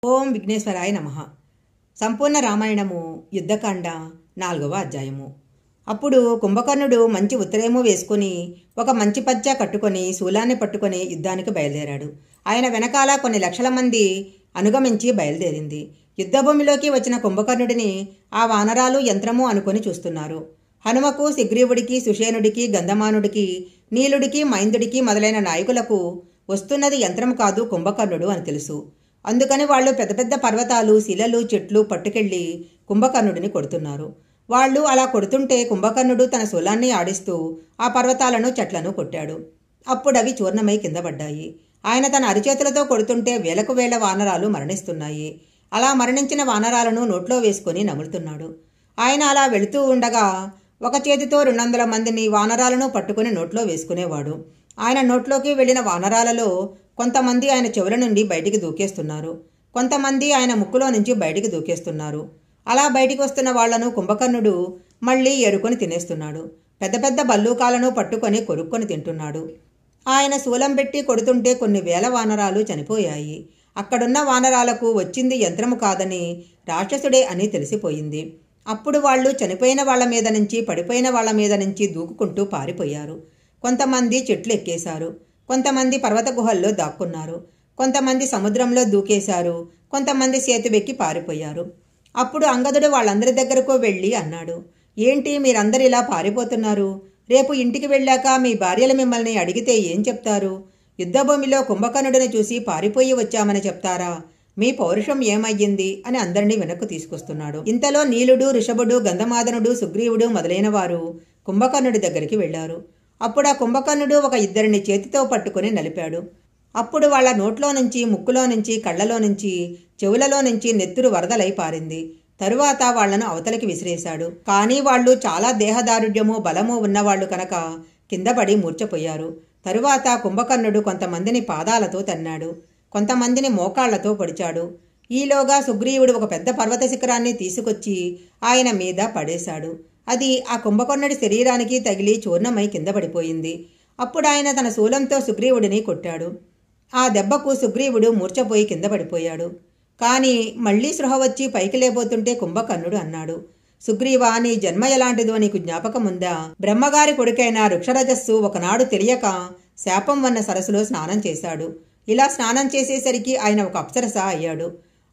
ఓం విఘ్నేశ్వరాయ నమః. సంపూర్ణ రామాయణము యుద్ధకాండ 4వ అధ్యాయము. అప్పుడు కుంభకర్ణుడు మంచి ఉత్తరేమో వేసుకుని ఒక మంచి పచ్చ కట్టుకొని శూలాన్ని పట్టుకొని యుద్ధానికి బయలుదేరాడు. ఆయన వెనకాల కొన్ని లక్షల మంది అనుగమించి బయలుదేరింది. యుద్ధభూమిలోకి వచ్చిన కుంభకర్ణుడిని ఆ వానరాలు యంత్రము అనుకొని చూస్తున్నారు. హనుమకు, సుగ్రీవుడికి, సుషేనుడికి, గంధమానుడికి, నీలుడికి, మైందుడికి మొదలైన నాయకులకు వస్తున్నది యంత్రం కాదు కుంభకర్ణుడు అని తెలుసు. అందుకని వాళ్ళు పెద్ద పెద్ద పర్వతాలు, శిలలు, చెట్లు పట్టుకెళ్లి కుంభకర్ణుడిని కొడుతున్నారు. వాళ్ళు అలా కొడుతుంటే కుంభకర్ణుడు తన శూలాన్ని ఆడిస్తూ ఆ పర్వతాలను, చెట్లను కొట్టాడు. అప్పుడవి చూర్ణమై కింద పడ్డాయి. ఆయన తన అరిచేతులతో కొడుతుంటే వేలకు వేల వానరాలు మరణిస్తున్నాయి. అలా మరణించిన వానరాలను నోట్లో వేసుకుని నములుతున్నాడు. ఆయన అలా వెళుతూ ఉండగా ఒక చేతితో 200 మందిని వానరాలను పట్టుకుని నోట్లో వేసుకునేవాడు. ఆయన నోట్లోకి వెళ్లిన వానరాలలో కొంతమంది ఆయన చెవుల నుండి బయటికి దూకేస్తున్నారు. కొంతమంది ఆయన ముక్కులో నుంచి బయటికి దూకేస్తున్నారు. అలా బయటికి వస్తున్న వాళ్లను కుంభకర్ణుడు మళ్లీ ఎరుకొని తినేస్తున్నాడు. పెద్ద పెద్ద బల్లూకాలను పట్టుకొని కొరుక్కొని తింటున్నాడు. ఆయన శూలం పెట్టి కొడుతుంటే కొన్ని వేల వానరాలు చనిపోయాయి. అక్కడున్న వానరాలకు వచ్చింది యంత్రము కాదని రాక్షసుడే అని తెలిసిపోయింది. అప్పుడు వాళ్ళు చనిపోయిన వాళ్ల మీద నుంచి, పడిపోయిన వాళ్ల మీద నుంచి దూకుకుంటూ పారిపోయారు. కొంతమంది చెట్లు ఎక్కేశారు. కొంతమంది పర్వత గుహల్లో దాక్కున్నారు. కొంతమంది సముద్రంలో దూకేశారు. కొంతమంది సేతువెక్కి పారిపోయారు. అప్పుడు అంగదుడు వాళ్ళందరి దగ్గరకు వెళ్ళి అన్నాడు, ఏంటి మీరందరూ ఇలా పారిపోతున్నారు? రేపు ఇంటికి వెళ్ళాక మీ భార్యలు మిమ్మల్ని అడిగితే ఏం చెప్తారు? యుద్ధభూమిలో కుంభకర్ణుడిని చూసి పారిపోయి వచ్చామని చెప్తారా? మీ పౌరుషం ఏమయ్యింది అని అందరినీ వెనక్కు తీసుకొస్తున్నాడు. ఇంతలో నీలుడు, ఋషభుడు, గంధమాదనుడు, సుగ్రీవుడు మొదలైన వారు కుంభకర్ణుడి దగ్గరికి వెళ్లారు. అప్పుడు ఆ కుంభకర్ణుడు ఒక 2 చేతితో పట్టుకుని నలిపాడు. అప్పుడు వాళ్ల నోట్లో నుంచి, ముక్కులో నుంచి, కళ్లలో నుంచి, చెవులలో నుంచి నెత్తురు వరదలై పారింది. తరువాత వాళ్లను అవతలికి విసిరేశాడు. కానీ వాళ్ళు చాలా దేహదారుఢ్యము, బలము ఉన్నవాళ్లు కనుక కిందపడి మూర్ఛపోయారు. తరువాత కుంభకర్ణుడు కొంతమందిని పాదాలతో తన్నాడు. కొంతమందిని మోకాళ్లతో పొడిచాడు. ఈలోగా సుగ్రీవుడు ఒక పెద్ద పర్వత శిఖరాన్ని తీసుకొచ్చి ఆయన మీద పడేశాడు. అది ఆ కుంభకర్ణుడి శరీరానికి తగిలి చూర్ణమై కింద పడిపోయింది. అప్పుడు ఆయన తన శూలంతో సుగ్రీవుడిని కొట్టాడు. ఆ దెబ్బకు సుగ్రీవుడు మూర్ఛపోయి కింద పడిపోయాడు. కానీ మళ్లీ స్పృహ వచ్చి పైకి లేబోతుంటే కుంభకర్ణుడు అన్నాడు, సుగ్రీవా, నీ జన్మ ఎలాంటిదో నీకు జ్ఞాపకముందా? బ్రహ్మగారి కొడుకైన వృక్షరజస్సు ఒకనాడు తెలియక శాపం వన్న సరస్సులో స్నానం చేశాడు. ఇలా స్నానం చేసేసరికి ఆయన ఒక అప్సరస అయ్యాడు.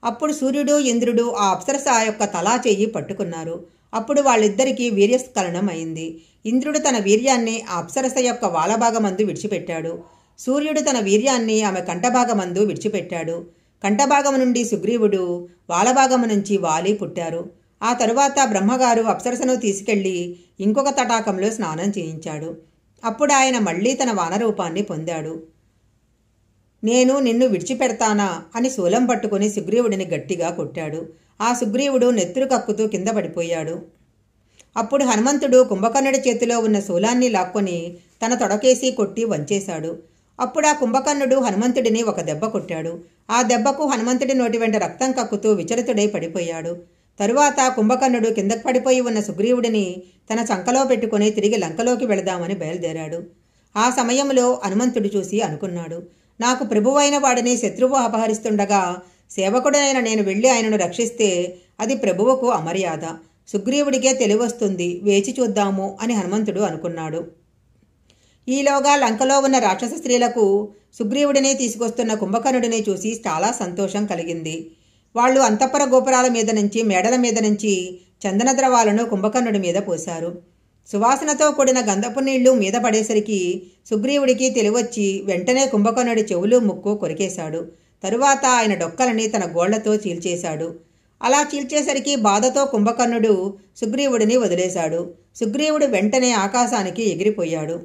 అప్పుడు సూర్యుడు, ఇంద్రుడు ఆ అప్సరస యొక్క తలా చెయ్యి పట్టుకున్నారు. అప్పుడు వాళ్ళిద్దరికీ వీర్యస్ఖలనం అయింది. ఇంద్రుడు తన వీర్యాన్ని ఆ అప్సరస యొక్క వాలభాగమందు విడిచిపెట్టాడు. సూర్యుడు తన వీర్యాన్ని ఆమె కంఠభాగమందు విడిచిపెట్టాడు. కంఠభాగము నుండి సుగ్రీవుడు, వాలభాగము నుంచి వాలి పుట్టారు. ఆ తరువాత బ్రహ్మగారు అప్సరసను తీసుకెళ్లి ఇంకొక తటాకంలో స్నానం చేయించాడు. అప్పుడు ఆయన మళ్లీ తన వానరూపాన్ని పొందాడు. నేను నిన్ను విడిచిపెడతానా అని శూలం పట్టుకుని సుగ్రీవుడిని గట్టిగా కొట్టాడు. ఆ సుగ్రీవుడు నెత్తురు కక్కుతూ కింద పడిపోయాడు. అప్పుడు హనుమంతుడు కుంభకర్ణుడి చేతిలో ఉన్న శూలాన్ని లాక్కొని తన తొడకేసి కొట్టి వంచేశాడు. అప్పుడు ఆ కుంభకర్ణుడు హనుమంతుడిని ఒక దెబ్బ కొట్టాడు. ఆ దెబ్బకు హనుమంతుడి నోటి వెంట రక్తం కక్కుతూ విచలితుడై పడిపోయాడు. తరువాత కుంభకర్ణుడు కిందకు పడిపోయి ఉన్న సుగ్రీవుడిని తన చంకలో పెట్టుకుని తిరిగి లంకలోకి వెళదామని బయలుదేరాడు. ఆ సమయంలో హనుమంతుడు చూసి అనుకున్నాడు, నాకు ప్రభువైన వాడిని శత్రువు అపహరిస్తుండగా సేవకుడైన నేను వెళ్లి ఆయనను రక్షిస్తే అది ప్రభువుకు అమర్యాద. సుగ్రీవుడికే తెలివొస్తుంది, వేచి చూద్దాము అని హనుమంతుడు అనుకున్నాడు. ఈలోగా లంకలో ఉన్న రాక్షస స్త్రీలకు సుగ్రీవుడిని తీసుకొస్తున్న కుంభకర్ణుడిని చూసి చాలా సంతోషం కలిగింది. వాళ్ళు అంతఃపుర గోపురాల మీద నుంచి, మేడల మీద నుంచి చందన ద్రవాలను కుంభకర్ణుడి మీద పోశారు. సువాసనతో కూడిన గంధపు నీళ్లు మీద పడేసరికి సుగ్రీవుడికి తెలివొచ్చి వెంటనే కుంభకర్ణుడి చెవులు, ముక్కు కొరికేశాడు. తరువాత ఆయన డొక్కలని తన గోళ్లతో చీల్చేశాడు. అలా చీల్చేసరికి బాధతో కుంభకర్ణుడు సుగ్రీవుడిని వదిలేశాడు. సుగ్రీవుడు వెంటనే ఆకాశానికి ఎగిరిపోయాడు.